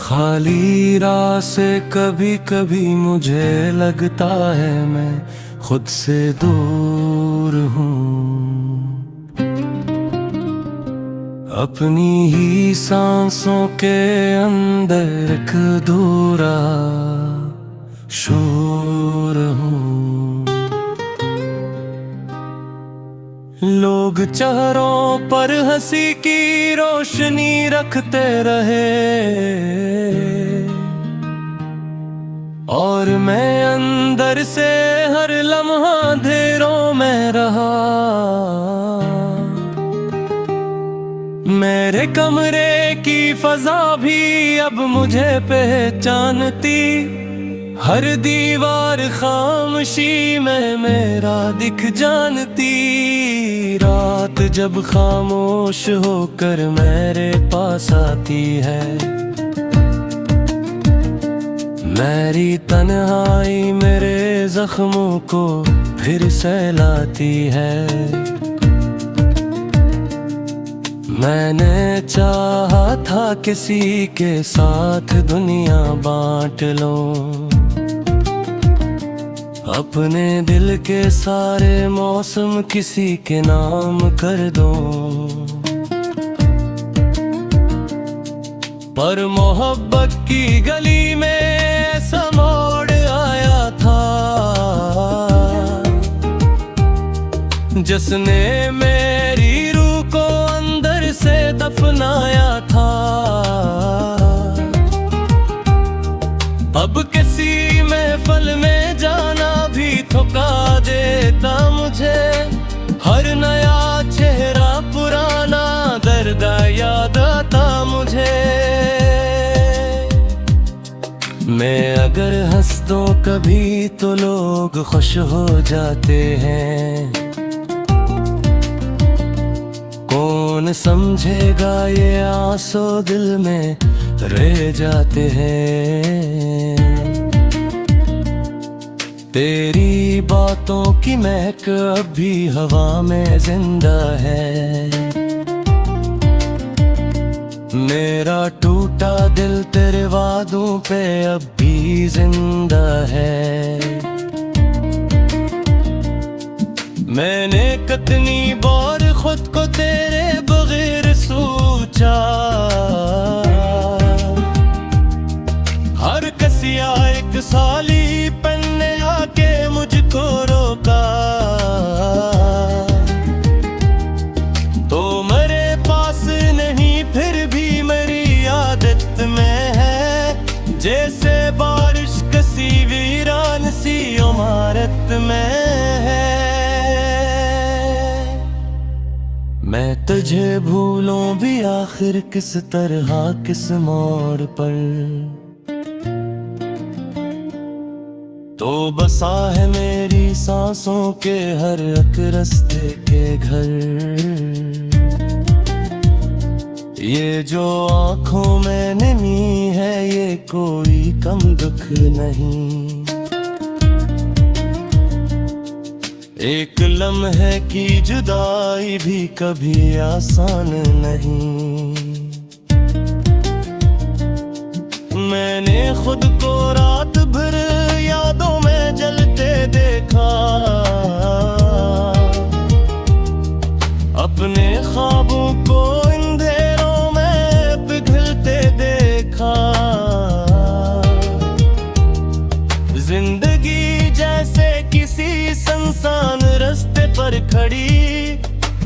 खाली राह से कभी कभी मुझे लगता है मैं खुद से दूर हूँ। अपनी ही सांसों के अंदर एक अधूरा शोर हूँ। लोग चेहरों पर हंसी की रोशनी रखते रहे और मैं अंदर से हर लम्हा अंधेरों में रहा। मेरे कमरे की फजा भी अब मुझे पहचानती, हर दीवार खामोशी में मेरा दिख जानती। रात जब खामोश होकर मेरे पास आती है, मेरी तन्हाई मेरे जख्मों को फिर सहलाती है। मैंने चाहा था किसी के साथ दुनिया बांट लूं, अपने दिल के सारे मौसम किसी के नाम कर दूं। पर मोहब्बत की गली में ऐसा मोड़ आया था जिसने मेरी रूह को अंदर से दफनाया था। अब किसी महफिल में जाना भी थका देता मुझे, हर नया चेहरा पुराना दर्द याद आता मुझे। मैं अगर हंस दूं कभी तो लोग खुश हो जाते हैं, कौन समझेगा ये आंसू दिल में रह जाते हैं। तेरी बातों की महक अब भी हवा में जिंदा है, मेरा टूटा दिल तेरे वादों पे अब भी जिंदा है। मैंने कितनी बार खुद को तेरे बगैर सोचा, हर कसिया एक साली पन्ने आके मुझको रोका। तो मेरे पास नहीं फिर भी मेरी आदत में है, जैसे बारिश कसी वीरान सी इमारत में है। मैं तुझे भूलूं भी आखिर किस तरह किस मोड़ पर, तो बसा है मेरी सांसों के हर एक रास्ते के घर। ये जो आँखों में नमी है ये कोई कम दुख नहीं, एक लम्हे की जुदाई भी कभी आसान नहीं। मैंने खुद को रात भर यादों में जलते देखा, अपने ख्वाबों को अंधेरों में पिघलते देखा। जिंदगी जैसे किसी सुनसान रास्ते पर खड़ी,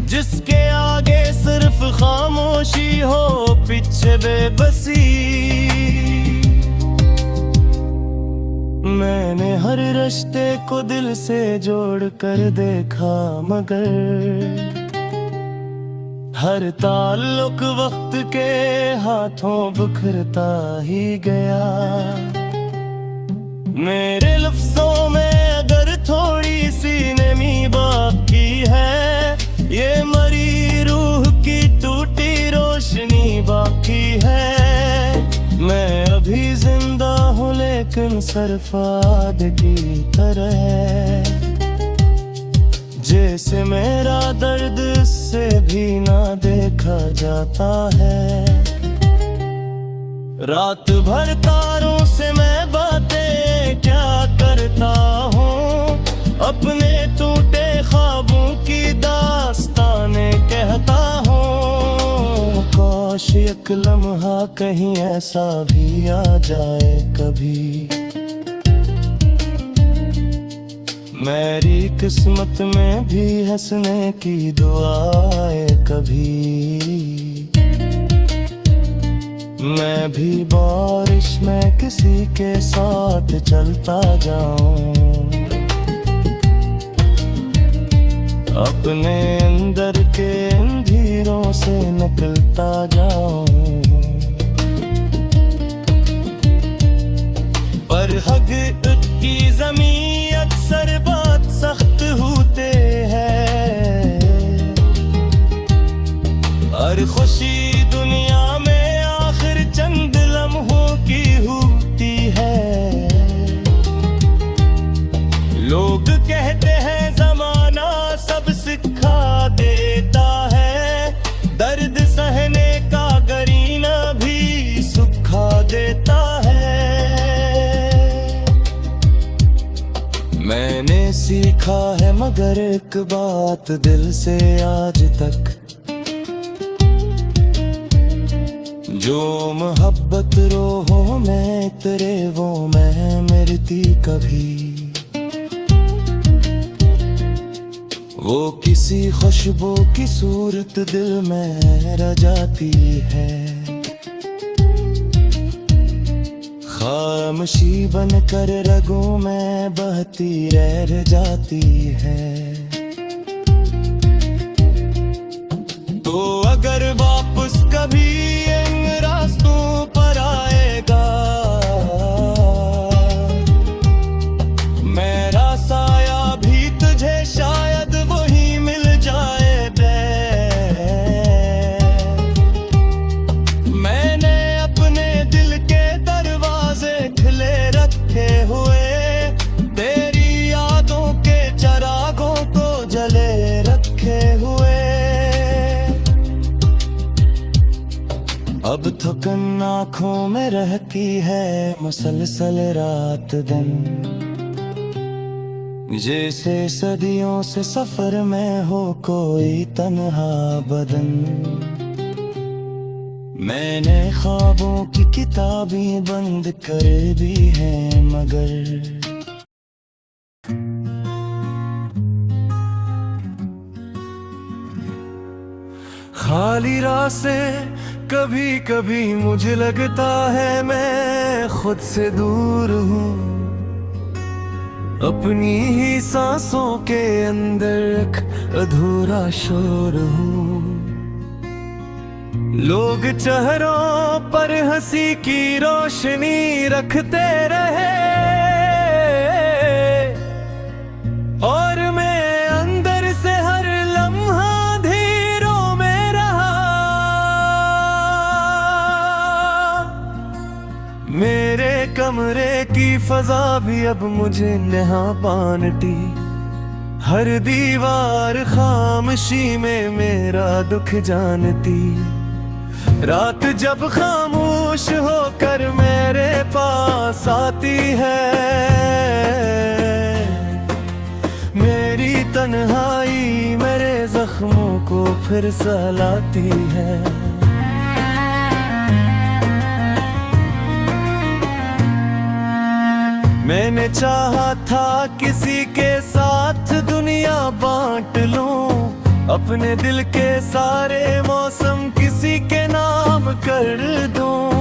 जिसके आगे सिर्फ खामोशी हो पीछे बेबसी। मैंने हर रिश्ते को दिल से जोड़ कर देखा, मगर हर ताल्लुक वक्त के हाथों बिखरता ही गया। मेरे लफ्जों में अगर थोड़ी सी नमी बाकी है, ये मरी रूह की टूटी रोशनी बाकी है। मैं अभी जिंदा हूँ लेकिन सरफाद की तरह है, जैसे मेरा दर्द इससे भी ना देखा जाता है। रात भर तारों से मैं बातें क्या करता हूँ, अपने टूटे ख्वाबों की दास्तानें कहता हूँ। काश एक लम्हा कहीं ऐसा भी आ जाए कभी, मेरी किस्मत में भी हंसने की दुआएं कभी। मैं भी बारिश में किसी के साथ चलता जाऊं, अपने अंदर के अंधेरों से निकलता जाऊं। पर हकीकत की ज़मीं अक्सर बात सख्त होते हैं, हर खुशी दुनिया में आखिर चंद लम्हों की होती है। लोग कहते हैं ज़माना सब सिखा देता है, दर्द सहने का करीना भी सुखा देता है। मैंने सीखा है मगर एक बात दिल से आज तक, जो मोहब्बत रोहों में तेरे वो मैं मिलती कभी। वो किसी खुशबू की सूरत दिल में रह जाती है, खामोशी बनकर रगों में बहती रह जाती है। तो अगर वापस कभी इन रास्तों पर आएगा, मेरा साया भी तुझे शायद वही मिल जाए बे। मैंने अपने दिल के दरवाजे खुले रखे हुए, तेरी यादों के चरागों को जले रखे हुए। अब थकन आँखों में रहती है मुसलसल रात दिन, जैसे सदियों से सफर में हो कोई तन्हा बदन। मैंने ख्वाबों की किताबें बंद कर दी हैं मगर खाली राह से कभी कभी मुझे लगता है मैं खुद से दूर हूँ, अपनी ही सांसों के अंदर एक अधूरा शोर हूँ। लोग चेहरों पर हंसी की रोशनी रखते रहे और मैं अंदर से हर लम्हा धीरों में रहा। मेरे कमरे की फजा भी अब मुझे नहा बांटती, हर दीवार खामोशी में मेरा दुख जानती। रात जब खामोश होकर मेरे पास आती है, मेरी तन्हाई मेरे जख्मों को फिर सहलाती है। मैंने चाहा था किसी के साथ दुनिया बांट लूं, अपने दिल के सारे मौसम किसी के नाम कर दूं,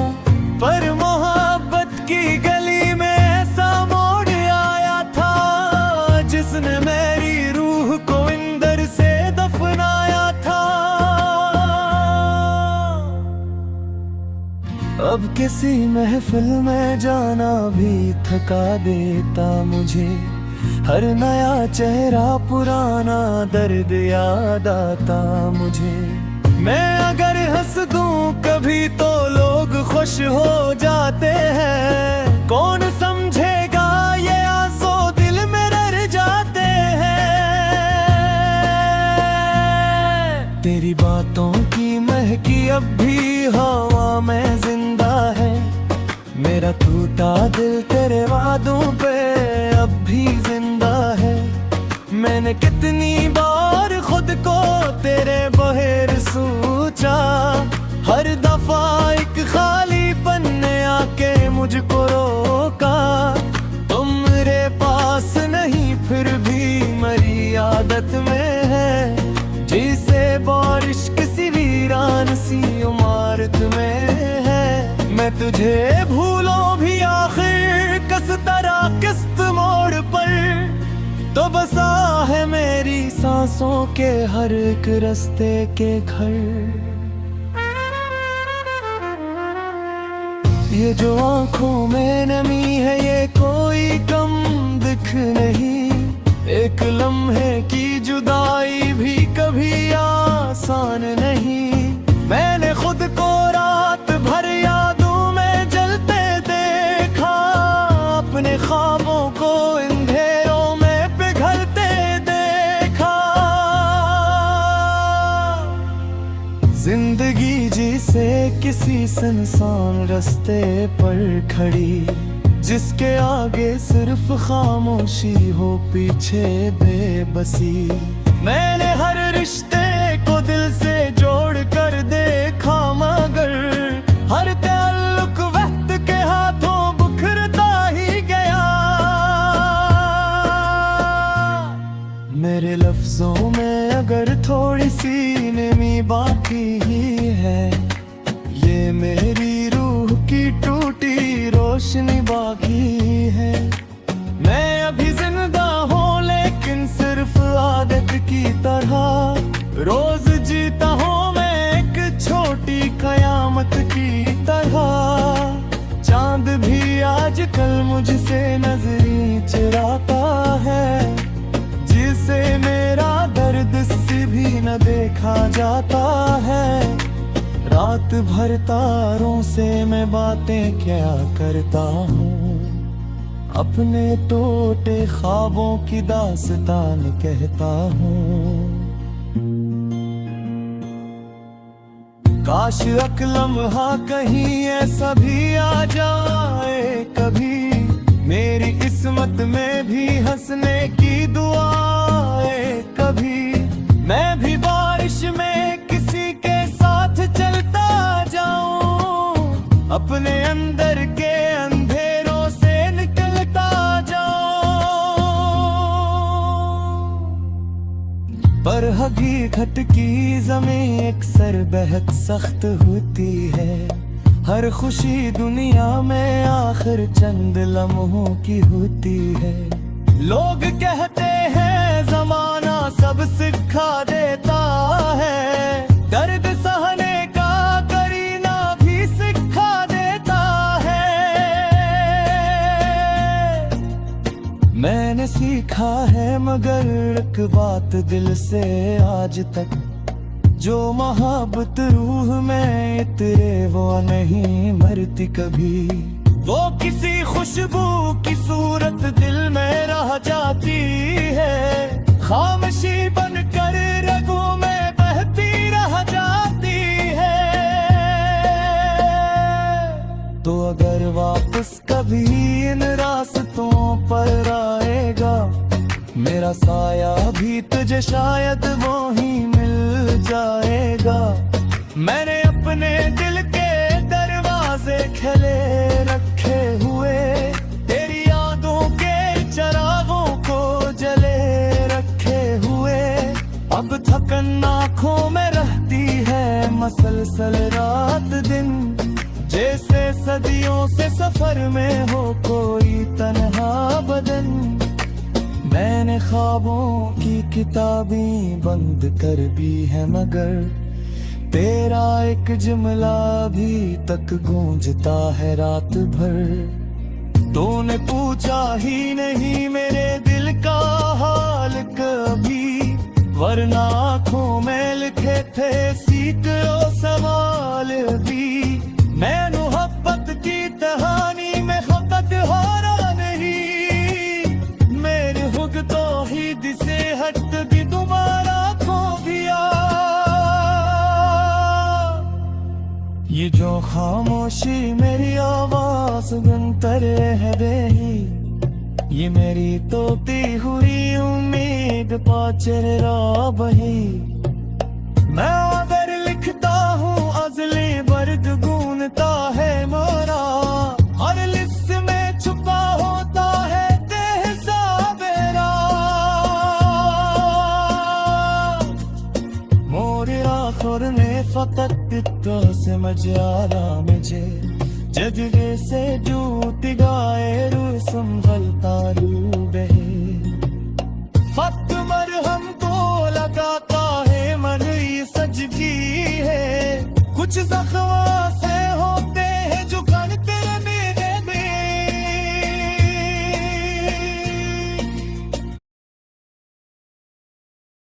पर मोहब्बत की गली में ऐसा मोड़ आया था जिसने मेरी रूह को अंदर से दफनाया था। अब किसी महफिल में जाना भी थका देता मुझे, हर नया चेहरा पुराना दर्द याद आता मुझे। मैं अगर हंस दूं कभी तो लोग खुश हो जाते हैं, कौन समझेगा ये आंसू दिल में रह जाते हैं। तेरी बातों की महकी अब भी हवा में जिंदा है, मेरा टूटा दिल तेरे वादों पे अब भी जिंदा है। मैंने कितनी बार खुद को तेरे बहेर सोचा, हर दफा एक खाली पन्ने आके मुझको रोका। तुम मेरे पास नहीं फिर भी मेरी आदत में है, जिसे बारिश किसी वीरान सी इमारत में है। मैं तुझे भूलो भी आखिर किस तरह किस्त मोड़ पर, तो बसा है मेरी सांसों के हर एक रास्ते के घर। ये जो आंखों में नमी है ये कोई कम दिख नहीं, एक लम्हे की जुदाई भी कभी आसान नहीं। मैंने खुद को रात भर यादों में जलते देखा, अपने ख्वाबों को अंधेरों में पिघलते देखा। जिंदगी जिसे किसी सुनसान रास्ते पर खड़ी, जिसके आगे सिर्फ खामोशी हो पीछे बेबसी। मैंने हर रिश्ते को दिल से जोड़ कर देखा, मगर हर ताल्लुक वक्त के हाथों बुखरता ही गया। मेरे लफ्जों में अगर थोड़ी सी नमी बाकी ही है, ये मेरी रूह की टूटी रोशनी बाकी है। मैं अभी जिंदा हूँ लेकिन सिर्फ आदत की तरह, रोज जीता हूँ मैं एक छोटी कयामत की तरह। चांद भी आजकल मुझसे नजरी चुराता है, जिसे मेरा दर्द से भी न देखा जाता है। रात भर तारों से मैं बातें क्या करता हूँ, अपने टूटे ख्वाबों की दास्तान कहता हूँ। काश एक लम्हा कहीं ऐसा भी आ जाए कभी, मेरी किस्मत में भी हंसने की दुआए कभी। मैं भी बारिश में किसी के साथ चलता जाऊं, अपने अंदर के अंधेरों से निकलता जाऊं। पर हकीकत की ज़मीं अक्सर बेहद सख्त होती है, हर खुशी दुनिया में आखिर चंद लम्हों की होती है। लोग कहते हैं ज़माना सब सिखा देता है, दर्द सहने का करीना भी सिखा देता है। मैंने सीखा है मगर एक बात दिल से आज तक, जो मोहब्बत रूह में इतरे वो नहीं मरती कभी। वो किसी खुशबू की सूरत दिल में रह जाती है, खामोशी बनकर रगों में बहती रह जाती है। तो अगर वापस कभी इन रास्तों पर आएगा, मेरा साया भी तुझे शायद वो ही मिल जाएगा। मैंने अपने दिल के दरवाजे खुले रखे हुए, तेरी यादों के चरागों को जले रखे हुए। अब थकन आँखों में रहती है मसलसल रात दिन, जैसे सदियों से सफर में हो कोई तन्हा बदन। मैंने ख्वाबों की किताबें बंद कर दी है, मगर तेरा एक जुमला अभी तक गूंजता है रात भर। तूने पूछा ही नहीं मेरे दिल का हाल कभी, वरना आँखों में लिखे थे सैकड़ों सवाल भी। मैं मोहब्बत की कहानी में खपत हो रहा नहीं, मेरे हुक तो ही दिसे हट भी दोबारा खो दिया। ये जो खामोशी मेरी आवाज ये मेरी तोती हुई उम्मीद पाचर बही मैं अगर लिखता हूँ अजली बर्द गूंजता है मोरा हर लिफ्ट में छुपा होता है तेहसाबेरा मोरे आखिर ने फकत तो समझ आरा मुझे जगह से जूत गाए रूसम गलतारू बहे फत मर हमको लगाता है मर सजगी है कुछ जख्मा